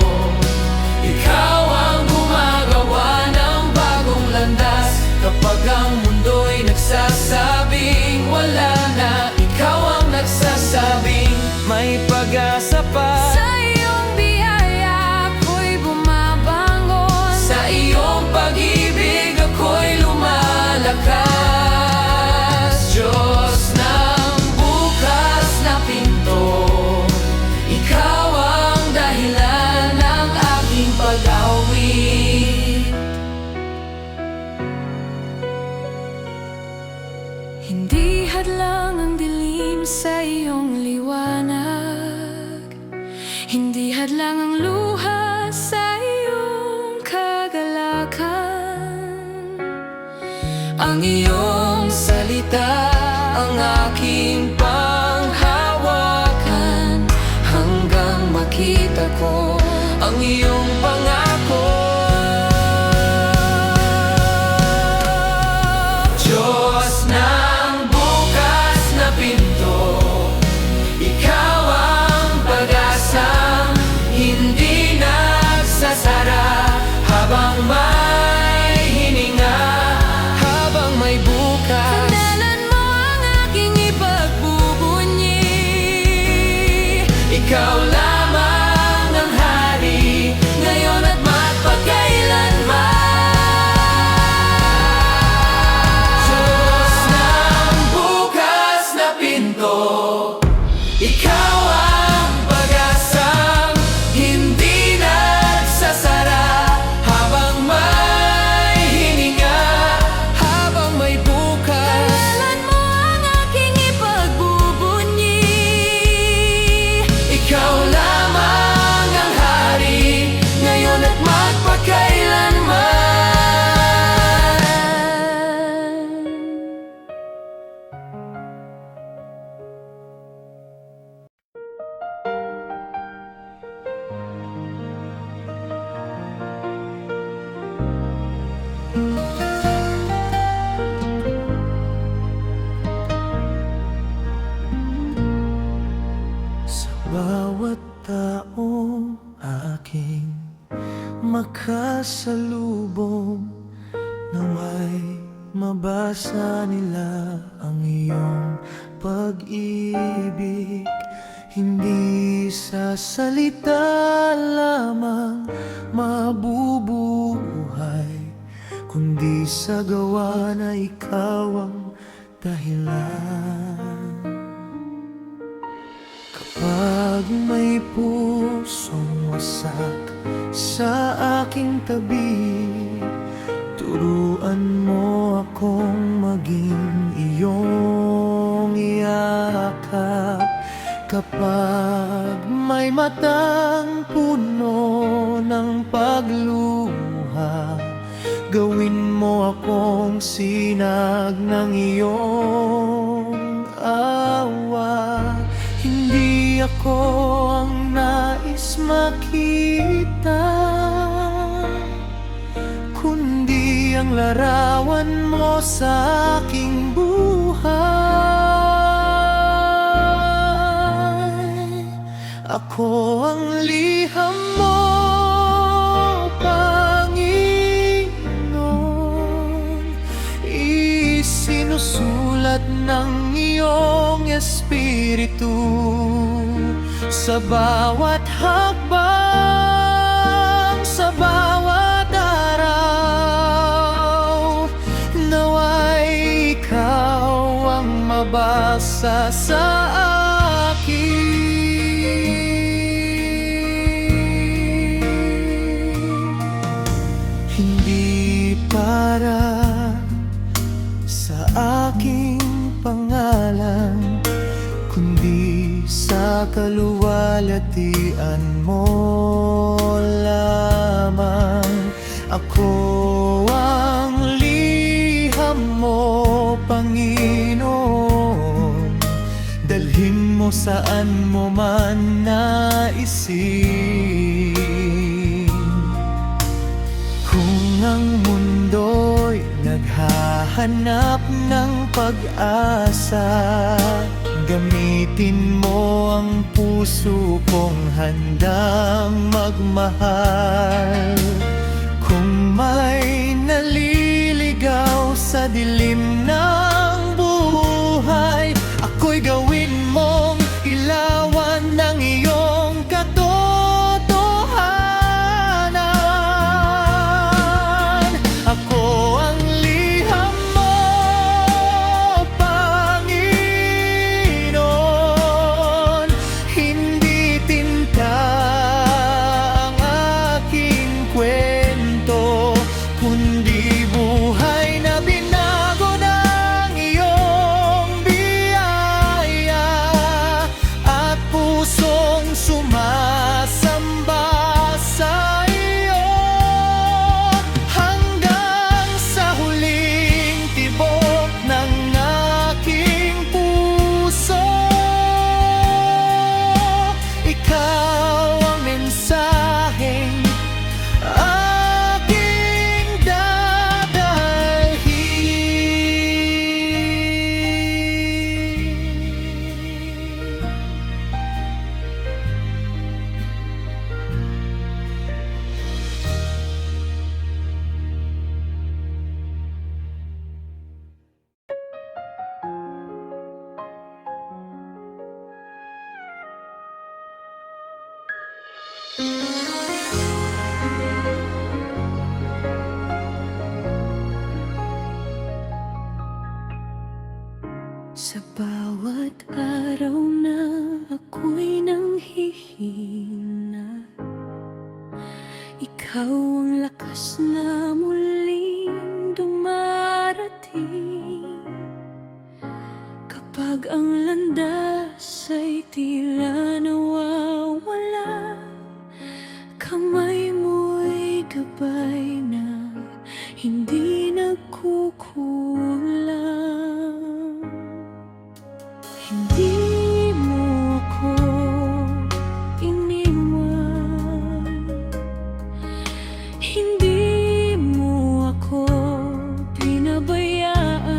Speaker 2: ikaw ang gumagawa ng bagong landas. Kapag ang mundo'y nagsasabing wala na, ikaw ang nagsasabing may pag-asa pa.
Speaker 3: Sa iyong biyaya ako'y bumabangon,
Speaker 2: Sa iyong pag-ibig ako'y lumalakas. Diyos ng bukas na pinto, ikaw ang dahilan ng aking pag-awit.
Speaker 3: hindi hadlang ang dilim sa iyong liwanag, hindi hadlang ang luha sa iyong kagalakan.
Speaker 2: Ang iyong salita ang aking panghawakan, hanggang makita ko ang iyong pangako. Diyos ng bukas na pinto, ikaw ang pag-asang hindi nagsasara. Habang may hininga, habang may bukas,
Speaker 3: Kailan mo ang aking ipagbubunyi?
Speaker 2: ikaw lamang ang hari, ngayon at magpakailanman. Diyos ng bukas na pinto, ikaw ang pag-asang hindi nagsasara. Habang may hininga, habang may bukas,
Speaker 3: Kailan mo ang aking ipagbubunyi?
Speaker 2: ikaw lamang ang hari, ngayon at magpakailanman. Sa bawat taong aking makasalubong,
Speaker 1: Naway mabasa nila ang iyong pag-ibig, hindi sa salita lamang mabubuhay, kundi sa gawa na ikaw ang dahilan. Kapag may pusong wasak sa aking tabi, turuan mo akong maging iyong iyakap. Kapag may matang puno ng pagluha, gawin mo akong sinag ng iyong awa. Hindi ako ang nais makita, kundi ang larawan mo sa aking buhay. Ako ang liham mo, Panginoon, isinusulat ng iyong Espiritu sa bawat hakbang, sa bawat araw. Naway ikaw ang mabasa sa akin, hindi para sa aking pangalan, kundi sa kaluwalhatian mo lamang. Ako ang liham mo, Panginoon, dalhin mo saan mo man naisin. Kung ang mundo'y naghahanap ng pag-asa, gamitin mo ang puso kong handang magmahal. Kung may naliligaw sa dilim ng buhay, ako'y gawin mong ilawan ng iyong katotohanan. Ako ang liham mo, Panginoon, hindi tinta ang aking kwento, kundi buhay na binago ng iyong biyaya, at pusong sumasamba sa iyo hanggang sa huling tibok ng aking puso. Ikaw ang mensaheng aking dadalhin.
Speaker 3: Sa bawat araw na ako'y nanghihina, ikaw ang lakas na muling dumarating. Kapag ang landas ay tila nawawala, kamay mo'y gabay na hindi nagkukulang. Hindi mo ako iniwan, hindi mo ako pinabayaan.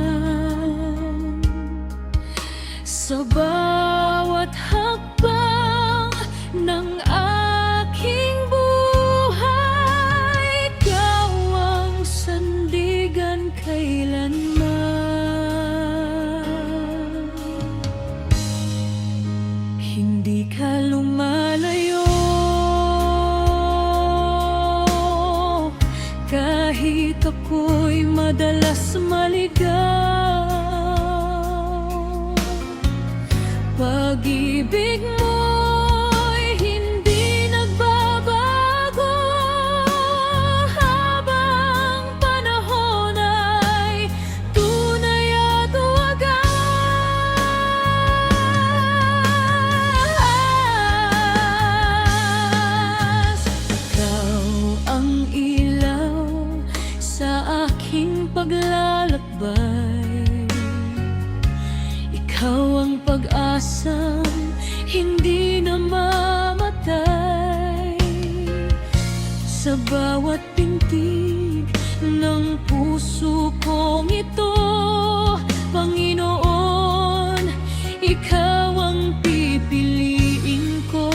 Speaker 3: Sa bawat hakbang ng aking buhay, ikaw ang sandigan Kahit ako'y madalas maligaw, pag-ibig mo'y hindi nagbabago. Habang panahon ay tunay at wagas. Ikaw ang ilaw sa aking paglalakbay, ikaw ang pag-asang hindi namamatay. Sa bawat pintig ng puso kong ito, Panginoon, ikaw ang pipiliin ko.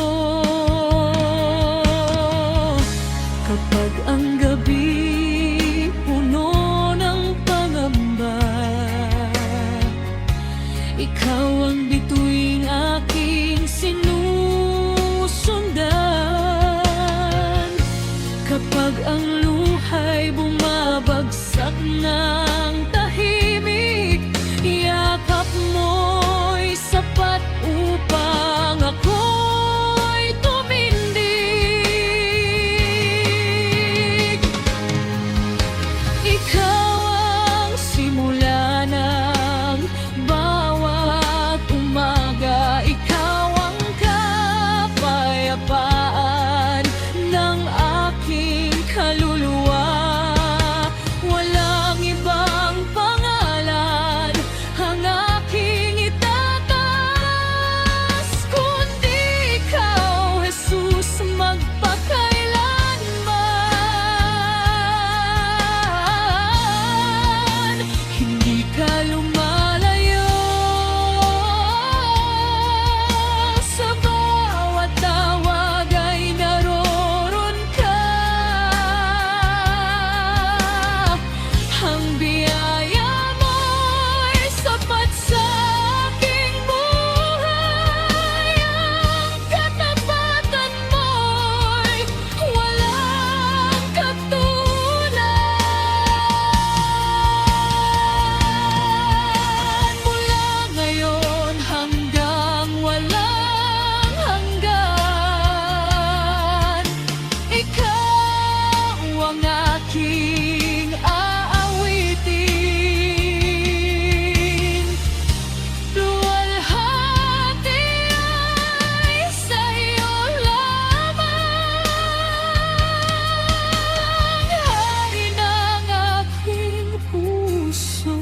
Speaker 3: Kapag ang gabi puno ng pangamba, ikaw ang bituing aking sinusundan. Kapag ang luha'y bumabagsak ng tahimik, yakap mo'y sapat upang ako'y tumindig. Ikaw ang simula ng bawat umaga, ikaw ang kapayapaan ng aking kaluluwa. Walang ibang pangalan ang aking itataas kundi ikaw, Jesus, magpakailanman. Hindi ka lumalayo, sa bawat tawag ay naroon ka. Ang biyaya mo'y sapat sa aking buhay. Ang katapatan mo'y walang katulad. Mula ngayon hanggang walang hanggan, ikaw ang aking aawitin. Luwalhati ay sa iyo lamang, hari ng aking puso,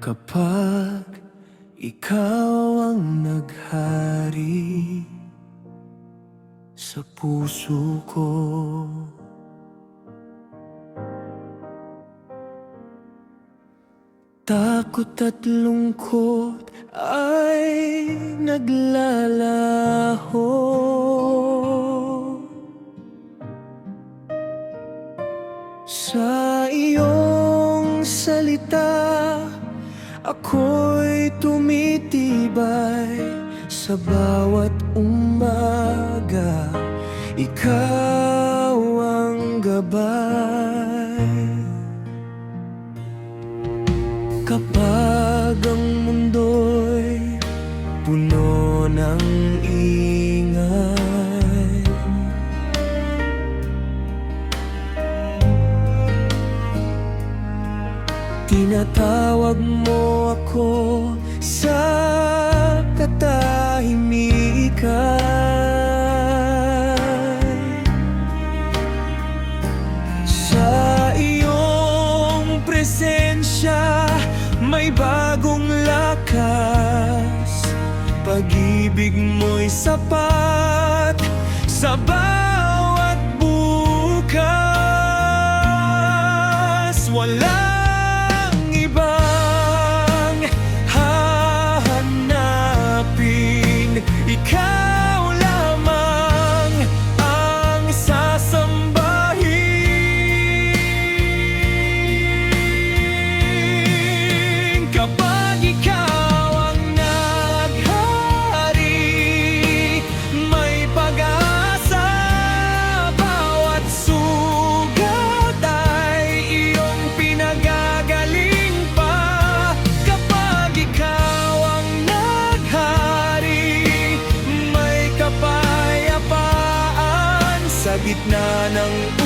Speaker 1: Kapag ikaw ang naghari sa puso ko, takot at lungkot ay naglalaho. Sa iyong salita ako'y tumitibay. Sa bawat umaga ikaw ang gabay. Kapag ang mundo'y puno ng ingay, tinatawag mo ako sa katahimikan. Sa iyong presensya
Speaker 2: may bagong lakas. Pag-ibig mo'y sapat sa bawat bukas. Walang ibang hahanapin, ikaw lamang ang sasambahin. Kapag ikaw ang naghari, may pag-asa. Bawat sugat ay iyong pinagagaling pa. Kapag ikaw ang naghari, may kapayapaan sa gitna ng